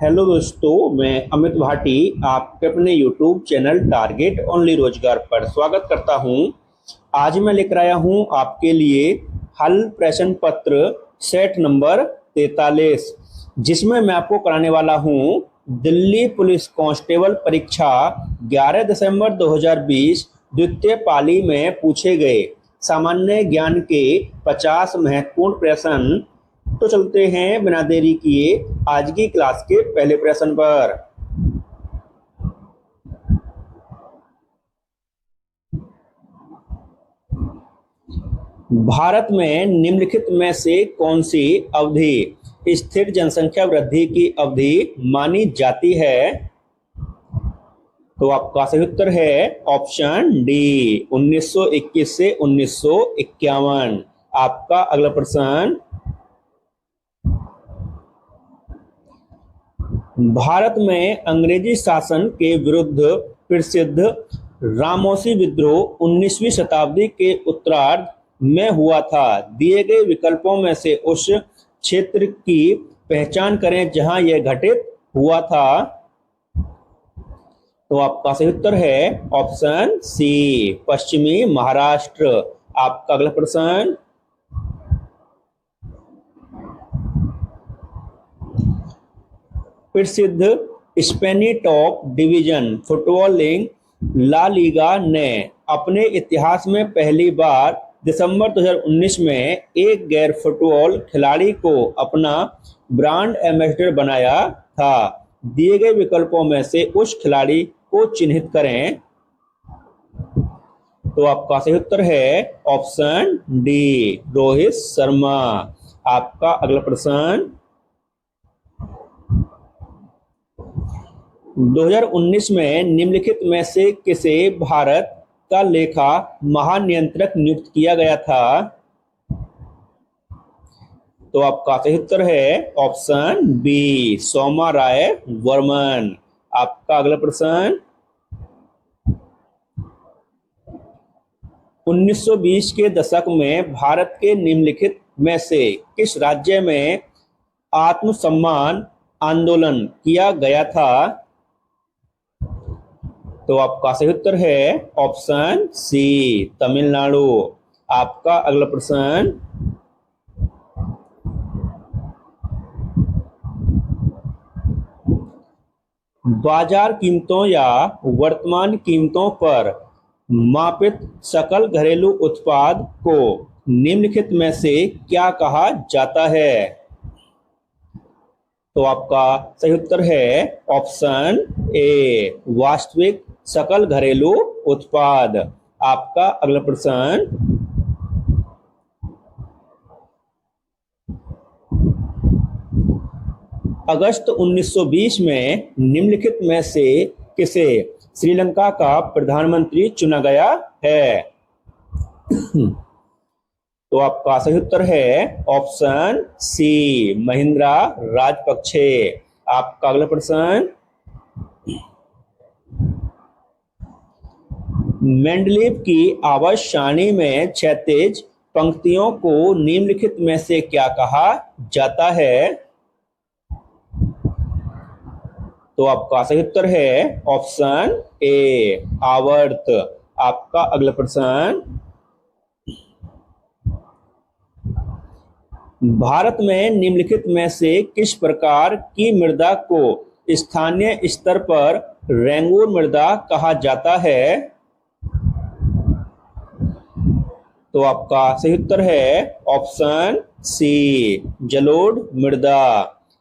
Hello दोस्तों, मैं अमित भाटी आपके अपने यूट्यूब चैनल टारगेट ओनली रोजगार पर स्वागत करता हूं। आज मैं लेकर आया हूं आपके लिए हल प्रश्न पत्र सेट नंबर 43, जिसमें मैं आपको कराने वाला हूं दिल्ली पुलिस कांस्टेबल परीक्षा 11 दिसंबर 2020 द्वितीय पाली में पूछे गए सामान्य ज्ञान के 50 महत्वपूर्ण प्रश्न। तो चलते हैं बिना देरी किए आज की क्लास के पहले प्रश्न पर। भारत में निम्नलिखित में से कौन सी अवधि स्थिर जनसंख्या वृद्धि की अवधि मानी जाती है? तो आपका सही उत्तर है ऑप्शन डी 1921 से 1951। आपका अगला प्रश्न, भारत में अंग्रेजी शासन के विरुद्ध प्रसिद्ध रामोसी विद्रोह 19वीं शताब्दी के उत्तरार्ध में हुआ था। दिए गए विकल्पों में से उस क्षेत्र की पहचान करें जहां यह घटित हुआ था। तो आपका सही उत्तर है ऑप्शन सी पश्चिमी महाराष्ट्र। आपका अगला प्रश्न, प्रसिद्ध स्पेनी top division football league La Liga ने अपने इतिहास में पहली बार दिसंबर 2019 में एक गैर फुटबॉल खिलाड़ी को अपना ब्रांड एम्बेसडर बनाया था। दिए गए विकल्पों में से उस खिलाड़ी को चिन्हित करें। तो आपका सही उत्तर है ऑप्शन डी रोहित शर्मा। आपका अगला प्रश्न, 2019 में निम्नलिखित में से किसे भारत का लेखा महानियंत्रक नियुक्त किया गया था? तो आपका सही उत्तर है ऑप्शन बी सोमा राय वर्मन। आपका अगला प्रश्न, 1920 के दशक में भारत के निम्नलिखित में से किस राज्य में आत्मसम्मान आंदोलन किया गया था? तो आपका सही उत्तर है ऑप्शन सी तमिलनाडु। आपका अगला प्रश्न, बाजार कीमतों या वर्तमान कीमतों पर मापित सकल घरेलू उत्पाद को निम्नलिखित में से क्या कहा जाता है? तो आपका सही उत्तर है ऑप्शन ए वास्तविक सकल घरेलू उत्पाद। आपका अगला प्रश्न, अगस्त 1920 में निम्नलिखित में से किसे श्रीलंका का प्रधानमंत्री चुना गया है? तो आपका सही उत्तर है ऑप्शन सी महिंद्रा राजपक्षे। आपका अगला प्रश्न, मेंडलीव की आवाज सारणी में क्षैतिज पंक्तियों को निम्नलिखित में से क्या कहा जाता है? तो आपका सही उत्तर है ऑप्शन ए आवर्त। आपका अगला प्रश्न, भारत में निम्नलिखित में से किस प्रकार की मृदा को स्थानीय स्तर पर रेंगूर मृदा कहा जाता है? तो आपका सही उत्तर है ऑप्शन सी जलोढ़ मृदा।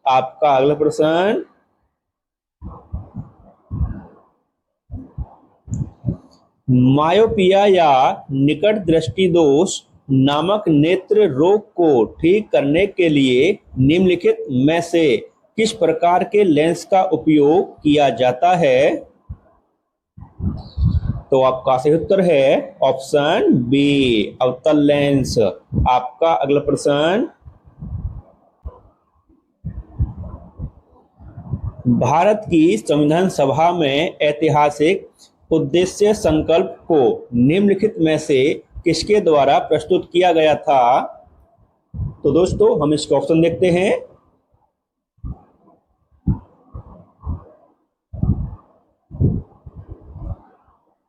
आपका अगला प्रश्न, मायोपिया या निकट दृष्टि दोष नामक नेत्र रोग को ठीक करने के लिए निम्नलिखित में से किस प्रकार के लेंस का उपयोग किया जाता है? तो आपका सही उत्तर है ऑप्शन बी अवतल लेंस। आपका अगला प्रश्न, भारत की संविधान सभा में ऐतिहासिक उद्देश्य संकल्प को निम्नलिखित में से किसके द्वारा प्रस्तुत किया गया था? तो दोस्तों हम इसका ऑप्शन देखते हैं।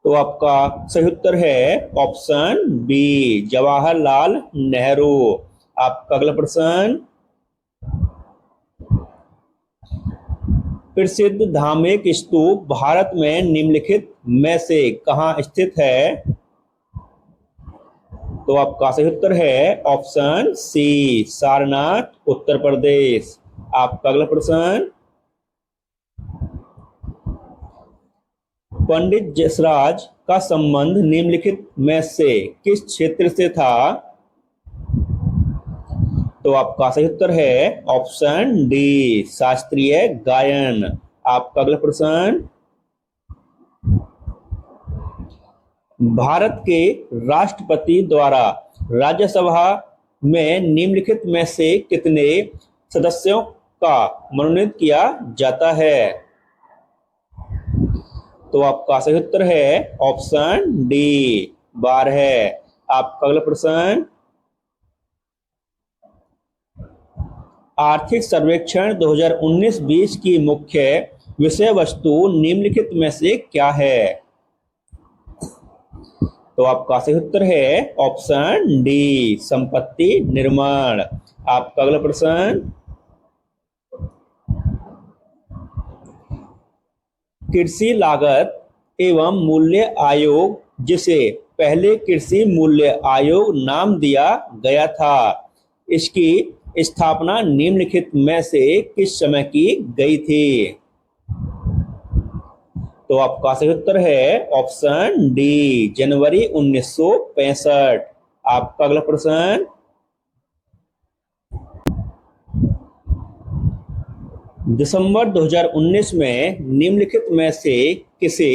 तो आपका सही उत्तर है ऑप्शन बी, जवाहरलाल नेहरू। आपका अगला प्रश्न, प्रसिद्ध धार्मिक स्तूप भारत में निम्नलिखित में से कहाँ स्थित है? तो आपका सही उत्तर है ऑप्शन सी, सारनाथ, उत्तर प्रदेश। आपका अगला प्रश्न, पंडित जसराज का संबंध निम्नलिखित में से किस क्षेत्र से था? तो आपका सही उत्तर है ऑप्शन डी, शास्त्रीय गायन। आपका अगला प्रश्न, भारत के राष्ट्रपति द्वारा राज्यसभा में निम्नलिखित में से कितने सदस्यों का मनोनीत किया जाता है? तो आपका सही उत्तर है ऑप्शन डी, 12। आपका अगला प्रश्न, आर्थिक सर्वेक्षण 2019-20 की मुख्य विषय वस्तु निम्नलिखित में से क्या है? तो आपका सही उत्तर है ऑप्शन डी, संपत्ति निर्माण। आपका अगला प्रश्न, कृषि लागत एवं मूल्य आयोग, जिसे पहले कृषि मूल्य आयोग नाम दिया गया था, इसकी स्थापना निम्नलिखित में से किस समय की गई थी? तो आपका सही उत्तर है ऑप्शन डी, जनवरी 1965। आपका अगला प्रश्न, दिसंबर 2019 में निम्नलिखित में से किसे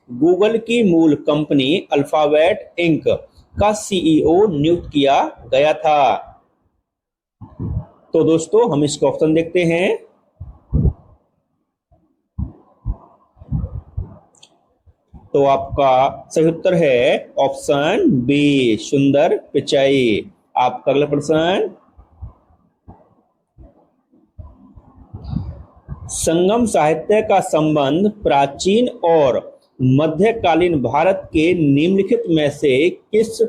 गूगल की मूल कंपनी अल्फाबेट इंक का सीईओ नियुक्त किया गया था? तो दोस्तों हम इसका ऑप्शन देखते हैं। तो आपका सही उत्तर है ऑप्शन बी, सुंदर पिचाई। आपका अगला प्रश्न, संगम साहित्य का संबंध प्राचीन और मध्यकालीन भारत के निम्नलिखित में से किस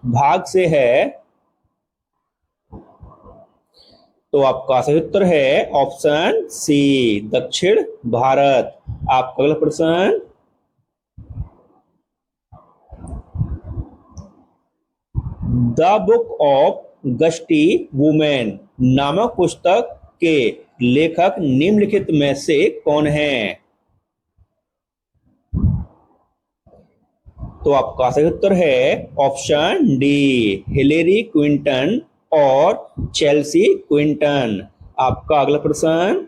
भाग से है? तो आपका सही उत्तर है ऑप्शन सी, दक्षिण भारत। आपका अगला प्रश्न, the book of gusty women नामक पुस्तक के लेखक निम्नलिखित में से कौन हैं? तो आपका सही उत्तर है ऑप्शन डी, हिलेरी क्विंटन और चेल्सी क्विंटन। आपका अगला प्रश्न,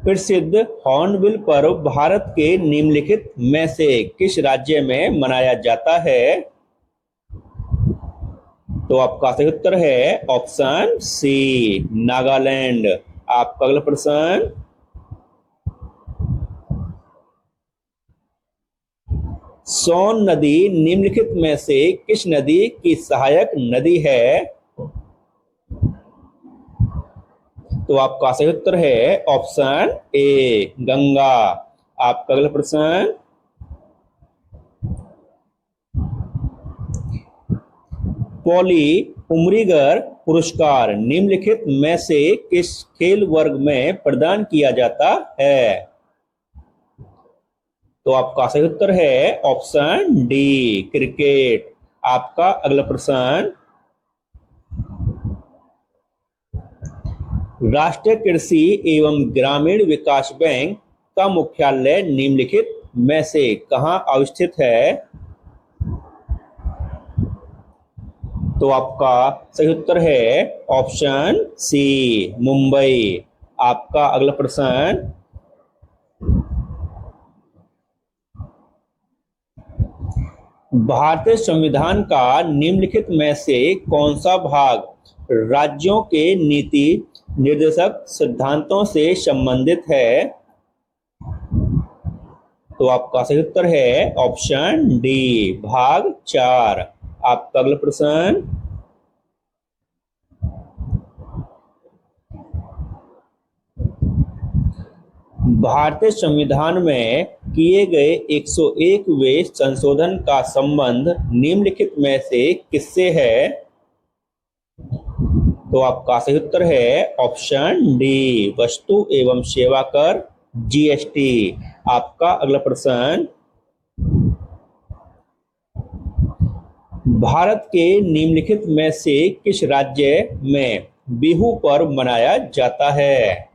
प्रसिद्ध हॉर्नबिल पर्व भारत के निम्नलिखित में से किस राज्य में मनाया जाता है? तो आपका सही उत्तर है ऑप्शन सी, नागालैंड। आपका अगला प्रश्न, सोन नदी निम्नलिखित में से किस नदी की सहायक नदी है? तो आपका सही उत्तर है ऑप्शन ए, गंगा। आपका अगला प्रश्न, पॉली उमरीगर पुरस्कार निम्नलिखित में से किस खेल वर्ग में प्रदान किया जाता है? तो आपका सही उत्तर है ऑप्शन डी, क्रिकेट। आपका अगला प्रश्न, राष्ट्रीय कृषि एवं ग्रामीण विकास बैंक का मुख्यालय निम्नलिखित में से कहाँ अवस्थित है? तो आपका सही उत्तर है ऑप्शन सी, मुंबई। आपका अगला प्रश्न, भारतीय संविधान का निम्नलिखित में से कौन सा भाग राज्यों के नीति निर्देशक सिद्धांतों से संबंधित है? तो आपका सही उत्तर है ऑप्शन डी, भाग 4। आपका अगला प्रश्न, भारतीय संविधान में किए गए 101वें संशोधन का संबंध निम्नलिखित में से किससे है? तो आपका सही उत्तर है ऑप्शन डी, वस्तु एवं सेवा कर, जीएसटी। आपका अगला प्रश्न, भारत के निम्नलिखित में से किस राज्य में बिहू पर्व मनाया जाता है?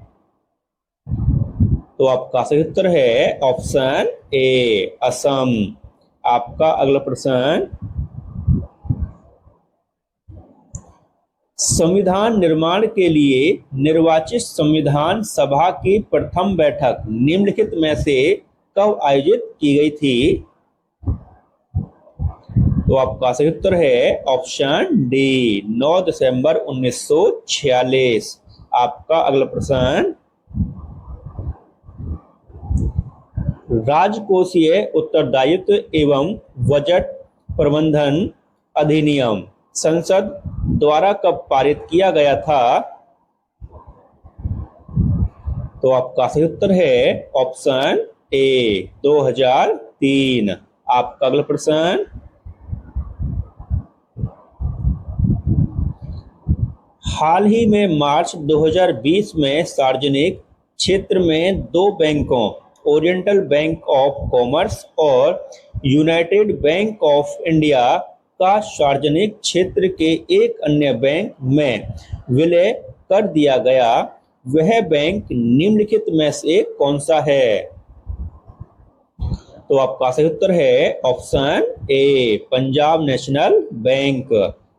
तो आपका सही उत्तर है ऑप्शन ए, असम। आपका अगला प्रश्न, संविधान निर्माण के लिए निर्वाचित संविधान सभा की प्रथम बैठक निम्नलिखित में से कब आयोजित की गई थी? तो आपका सही उत्तर है ऑप्शन डी, 9 दिसंबर 1946। आपका अगला प्रश्न, राजकोषीय उत्तरदायित्व एवं बजट प्रबंधन अधिनियम संसद द्वारा कब पारित किया गया था? तो आपका सही उत्तर है ऑप्शन ए, 2003। आपका अगला प्रश्न, हाल ही में मार्च 2020 में सार्वजनिक क्षेत्र में दो बैंकों, ओरिएंटल बैंक ऑफ कॉमर्स और यूनाइटेड बैंक ऑफ इंडिया का सार्वजनिक क्षेत्र के एक अन्य बैंक में विलय कर दिया गया। वह बैंक निम्नलिखित में से कौन सा है? तो आपका सही उत्तर है option A, Punjab national bank.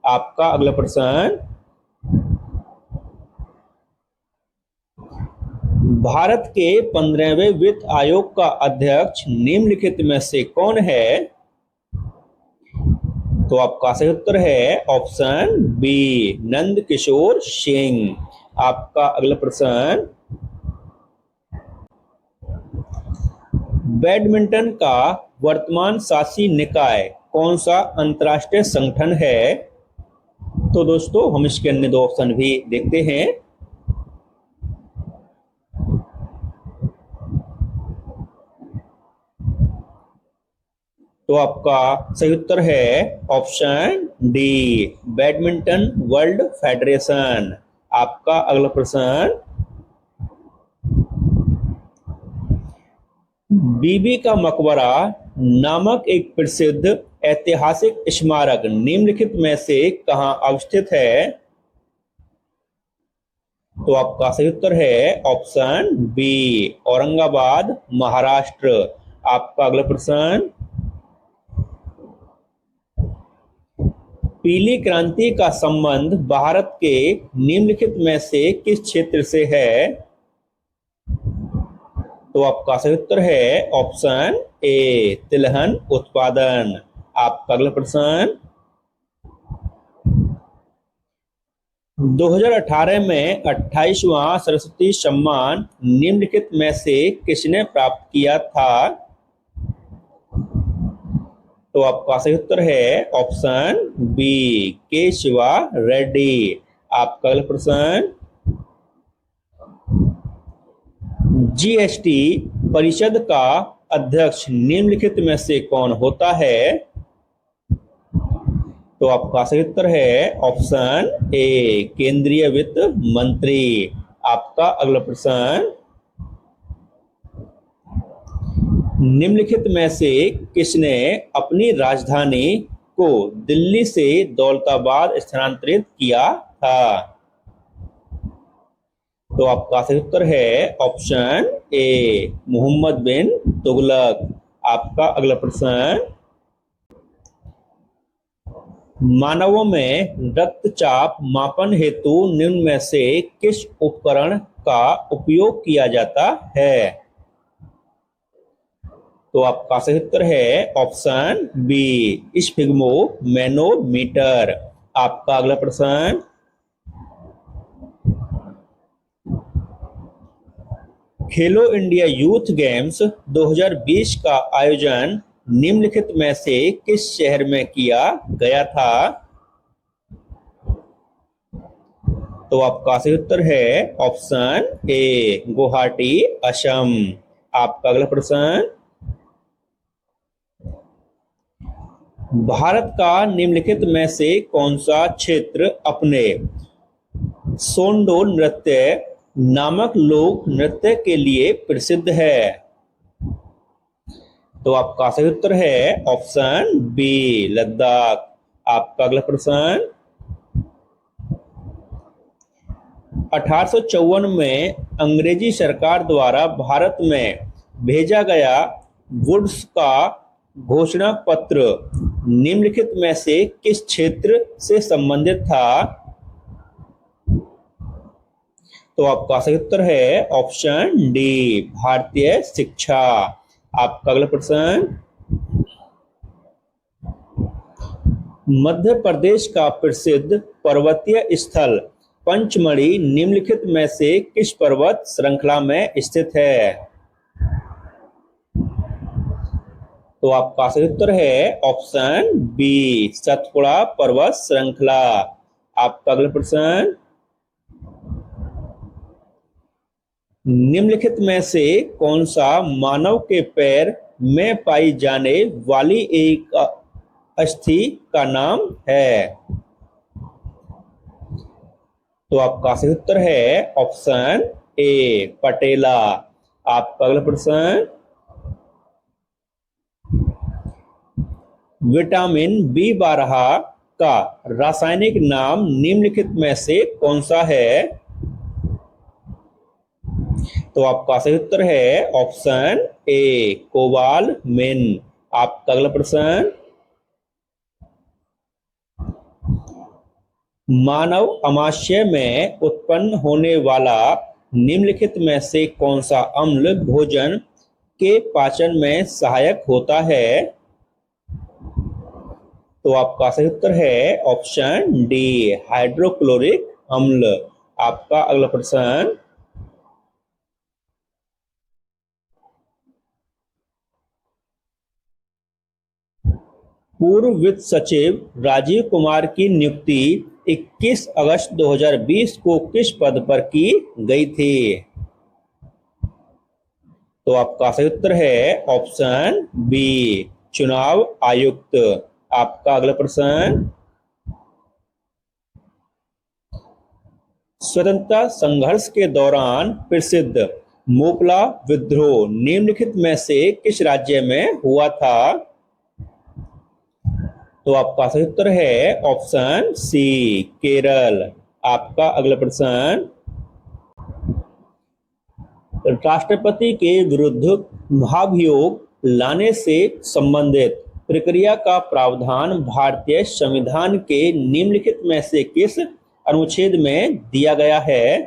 आपका अगला प्रश्न, भारत के 15वें वित्त आयोग का अध्यक्ष निम्नलिखित में से कौन है? तो आपका सही उत्तर है ऑप्शन बी, नंद किशोर सिंह। आपका अगला प्रश्न, बैडमिंटन का वर्तमान शासी निकाय कौन सा अंतर्राष्ट्रीय संगठन है? तो दोस्तों हम इसके अन्य दो ऑप्शन भी देखते हैं। तो आपका सही उत्तर है option D, badminton world federation. आपका अगला प्रश्न, बीबी का मकबरा नामक एक प्रसिद्ध ऐतिहासिक स्मारक निम्नलिखित में से कहां अवस्थित है? तो आपका सही उत्तर है ऑप्शन बी, औरंगाबाद महाराष्ट्र। आपका अगला प्रश्न, पीली क्रांति का संबंध भारत के निम्नलिखित में से किस क्षेत्र से है? तो आपका सही उत्तर है ऑप्शन ए, तिलहन उत्पादन। आपका अगला प्रश्न, 2018 में 28वां सरस्वती सम्मान निम्नलिखित में से किसने प्राप्त किया था? तो आपका सही उत्तर है ऑप्शन बी, के शिवा रेड्डी। आपका अगला प्रश्न, जीएसटी परिषद का अध्यक्ष निम्नलिखित में से कौन होता है? तो आपका सही उत्तर है ऑप्शन ए, केंद्रीय वित्त मंत्री। आपका अगला प्रश्न, निम्नलिखित में से किसने अपनी राजधानी को दिल्ली से दौलताबाद स्थानांतरित किया था? तो आपका सही उत्तर है ऑप्शन ए, मोहम्मद बिन तुगलक। आपका अगला प्रश्न, मानवों में रक्तचाप मापन हेतु निम्न में से किस उपकरण का उपयोग किया जाता है? तो आपका सही उत्तर है ऑप्शन बी, स्फिग्मोमेनोमीटर। आपका अगला प्रश्न, खेलो इंडिया यूथ गेम्स 2020 का आयोजन निम्नलिखित में से किस शहर में किया गया था? तो आपका सही उत्तर है ऑप्शन ए गुवाहाटी असम। आपका अगला प्रश्न, भारत का निम्नलिखित में से कौन सा क्षेत्र अपने सोंडो नृत्य नामक लोक नृत्य के लिए प्रसिद्ध है? तो आपका सही उत्तर है ऑप्शन बी लद्दाख। आपका अगला प्रश्न, 1854 में अंग्रेजी सरकार द्वारा भारत में भेजा गया वुड्स का घोषणा पत्र निम्नलिखित में से किस क्षेत्र से संबंधित था? तो आपका सही उत्तर है ऑप्शन डी भारतीय शिक्षा। आपका अगला प्रश्न, मध्य प्रदेश का प्रसिद्ध पर्वतीय स्थल पंचमढ़ी निम्नलिखित में से किस पर्वत श्रृंखला में स्थित है? तो आपका सही उत्तर है ऑप्शन बी सतपुड़ा पर्वत श्रृंखला। आपका अगला प्रश्न, निम्नलिखित में से कौन सा मानव के पैर में पाई जाने वाली एक अस्थि का नाम है? तो आपका सही उत्तर है ऑप्शन ए पटेला। आपका अगला प्रश्न, विटामिन B12 का रासायनिक नाम निम्नलिखित में से कौन सा है? तो आपका सही उत्तर है ऑप्शन ए कोबालमिन। आपका अगला प्रश्न, मानव अमाशय में उत्पन्न होने वाला निम्नलिखित में से कौन सा अम्ल भोजन के पाचन में सहायक होता है? तो आपका सही उत्तर है ऑप्शन डी हाइड्रोक्लोरिक अम्ल। आपका अगला प्रश्न, पूर्व वित्त सचिव राजीव कुमार की नियुक्ति 21 अगस्त 2020 को किस पद पर की गई थी? तो आपका सही उत्तर है ऑप्शन बी चुनाव आयुक्त। आपका अगला प्रश्न, स्वतंत्रता संघर्ष के दौरान प्रसिद्ध मोपला विद्रोह निम्नलिखित में से किस राज्य में हुआ था? तो आपका सही उत्तर है ऑप्शन सी केरल। आपका अगला प्रश्न, राष्ट्रपति के विरुद्ध महाभियोग लाने से संबंधित प्रक्रिया का प्रावधान भारतीय संविधान के निम्नलिखित में से किस अनुच्छेद में दिया गया है?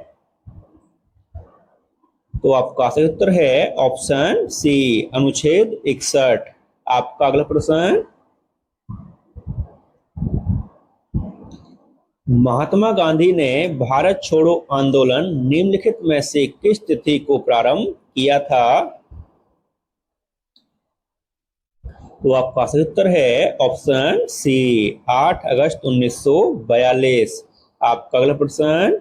तो आपका सही उत्तर है ऑप्शन सी अनुच्छेद 61। आपका अगला प्रश्न, महात्मा गांधी ने भारत छोड़ो आंदोलन निम्नलिखित में से किस तिथि को प्रारंभ किया था? तो आपका सही उत्तर है ऑप्शन सी 8 अगस्त 1942। आपका अगला प्रश्न,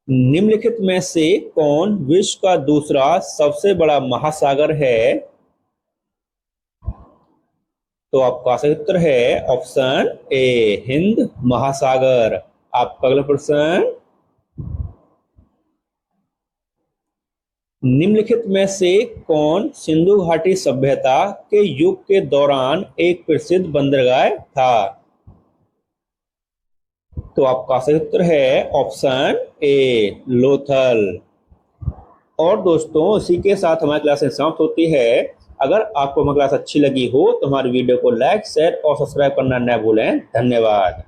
निम्नलिखित में से कौन विश्व का दूसरा सबसे बड़ा महासागर है? तो आपका सही उत्तर है ऑप्शन ए हिंद महासागर। आपका अगला प्रश्न, निम्नलिखित में से कौन सिंधु घाटी सभ्यता के युग के दौरान एक प्रसिद्ध बंदरगाह था? तो आपका सही उत्तर है ऑप्शन ए लोथल। और दोस्तों, इसी के साथ हमारी क्लास समाप्त होती है। अगर आपको हमारी क्लास अच्छी लगी हो तो हमारी वीडियो को लाइक शेयर और सब्सक्राइब करना न भूलें। धन्यवाद।